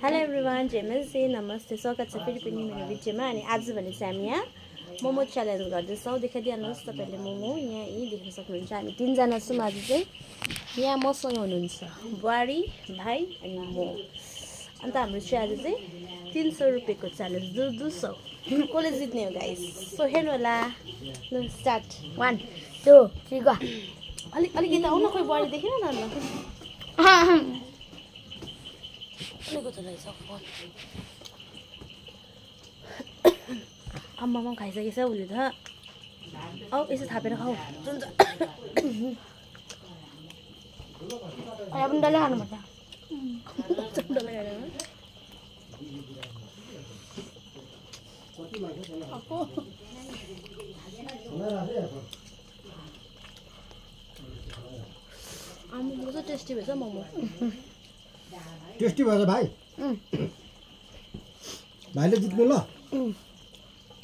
Hello everyone, जेमसी नमस्ते, स्वागत छ फेरि पनि मेरो भिडियोमा। अनि आज भने चाहिँ हामी यहाँ मोमो च्यालेन्ज गर्दैछौँ। देखाइदिनुहोस् तपाईँले मोमो। यहाँ यहीँ देख्न सक्नुहुन्छ हामी तीनजना छौँ आज चाहिँ। यहाँ मसँग हुनुहुन्छ बुहारी, भाइ अनि म। अन्त हाम्रो चाहिँ आज चाहिँ 300 रुपियाँको च्यालेन्ज, 200 कसले जित्ने हो गाइस। सो हेर्नु होला। Start 1 2 3 go. अलिक यता आउन, खोइ बुहारी देखेन न अन्त। आम्मामा खाइसकेछ उसले त। औ यसो थापेर खाऊ। पनि डल्लै खानुपर्छ। आम्मा कस्तो टेस्टी भएछ मोमो। टेस्टी भएछ भाइ। भाइले जित्नु ल,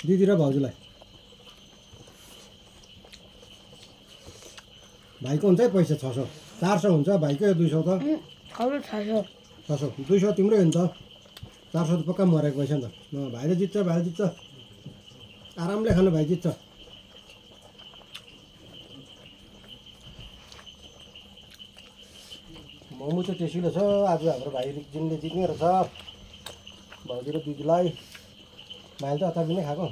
दिदी र भाउजूलाई। भाइको हुन्छ है पैसा 600 400 हुन्छ भाइको। 200 त 600 200 तिम्रै हुन्छ। 400 त पक्का मरेको पैसा नि त। भाइले जित्छ, भाइले जित्छ। आरामले खानु, भाइ जित्छ। मोमो चाहिँ टेस्टिलो छ। आज हाम्रो भाइ रिक्जिनले जित्ने रहेछ, भाउजू र दिदीलाई। भाइले त अचार नै खाएको।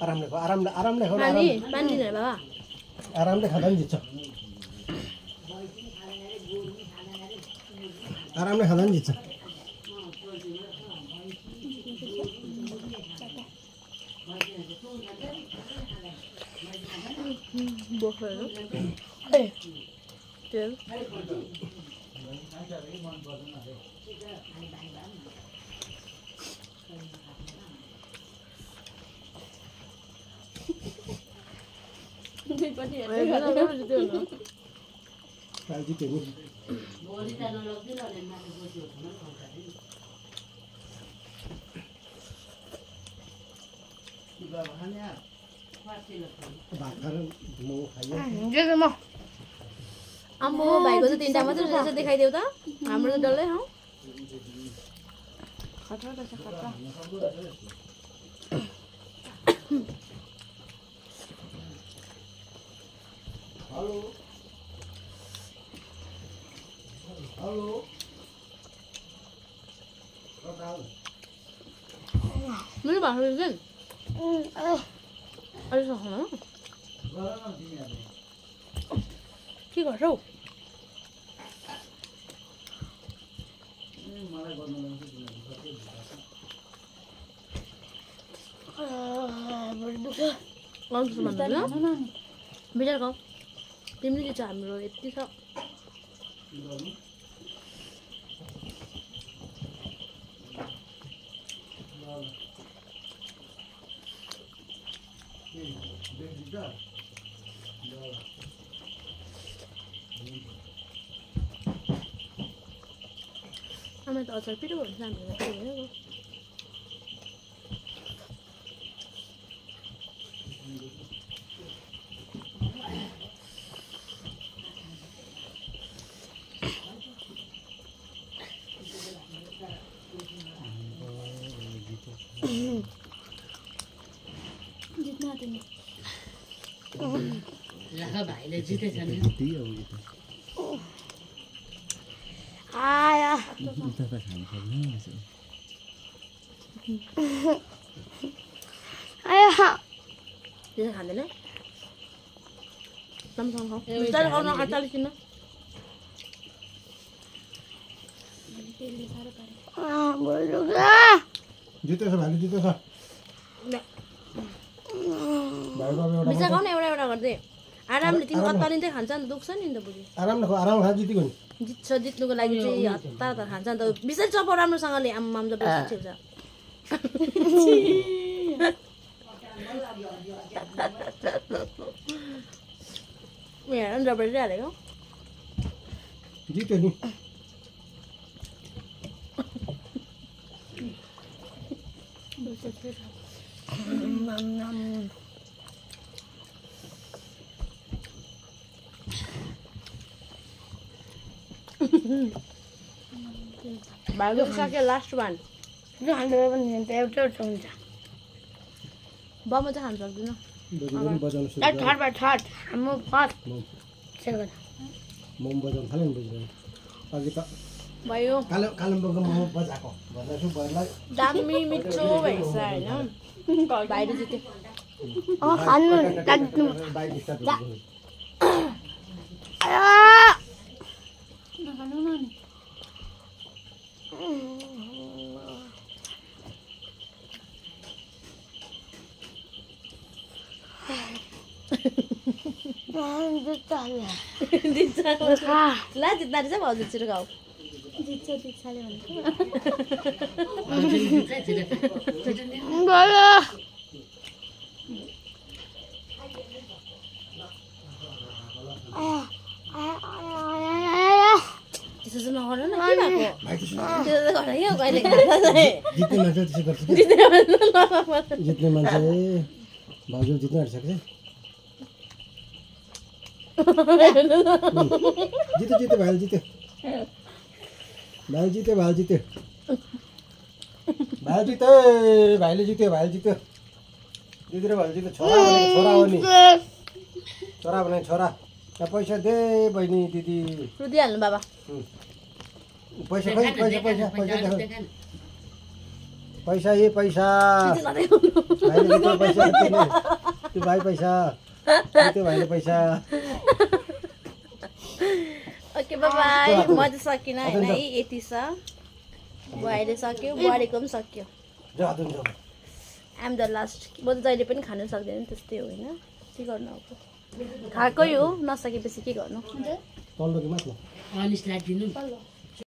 आरामले खाऊ, आरामले खाऊ। आरामले खाँदा पनि जित्छ। आरामले खाँदा पनि जित्छ। आम्बो भाइको त 3टा मात्रै रहेछ, देखाइदेऊ त। हाम्रो त डल्लै हौ। खतरा रहेछ, खतरा। मेरो भाषा चाहिँ अलिक सक्नु के गर्छौ? बिचार खाऊ, तिमीले के छ? हाम्रो यति छ। आमा त अचार पिरो हुन्छ, हामीलाई पिरो भनेको। जित्न तिमी भाइले जितेछ नि। आया त्यसो खाँदैन। राम्रोसँग खाऊ, बिस्तारै खाऊ न, अचार किन। जितेछ भाइले, जितेछ। बिस्तारै खाऊ न, एउटा गर्दै। आरामले तिमी अत्तालिँदै खान्छ नि त, दुख्छ नि त बुझी। आरामले खाऊ, आराम खा, जित्यो नि। जित्नुको लागि चाहिँ हतार हतार खान्छ नि त। बिस्तारै चपाउ राम्रोसँगले। आम्माम त बेसी हुन्छ। हेर न, जबरजस्ती हालेको। जित्यो नि। भाइको सक्यो लास्ट वान बम चाहिँ खानु सक्दिनँ मोमो बजाउनु थाल्यो नि बुझ्दैन अघि त भयो कालिम्पोङको मोमो बजाएको भन्दा छु भाइलाई दामी मिठो भएछ होइन भाइले जित्यो बाइक स्टार्ट ला जित्दा चाहिँ भाउजू छिटो खाऊ जित्छाले भनेको त्यसो चाहिँ नगर्नु न के भएको त्यसो चाहिँ गर क्या कहिले जित्ने मान्छे त्यसो गर्छ जित्ने मान्छे भाउजू जित्न आँटिसक्छ जित्यो भाइ जित्यो भाइले जित्यो भाइले जित्यो दिदी र भाइले जित्यो छोरा हो नि छोरा भने छोरा पैसा दे बहिनी दिदी रुदिहाल्नु बाबा पैसा भाइले जित्यो पैसा त्यो भाइ पैसा त्यो भाइले पैसा ओके बाई म चाहिँ सकिनँ होइन है यति छ भाइले सक्यो बुहारीको पनि सक्यो आइएम द लास्ट म त जहिले पनि खानु सक्दैन त्यस्तै हो होइन के गर्नु अब खाएकै हो नसकेपछि के गर्नु अनिसलाई दिनु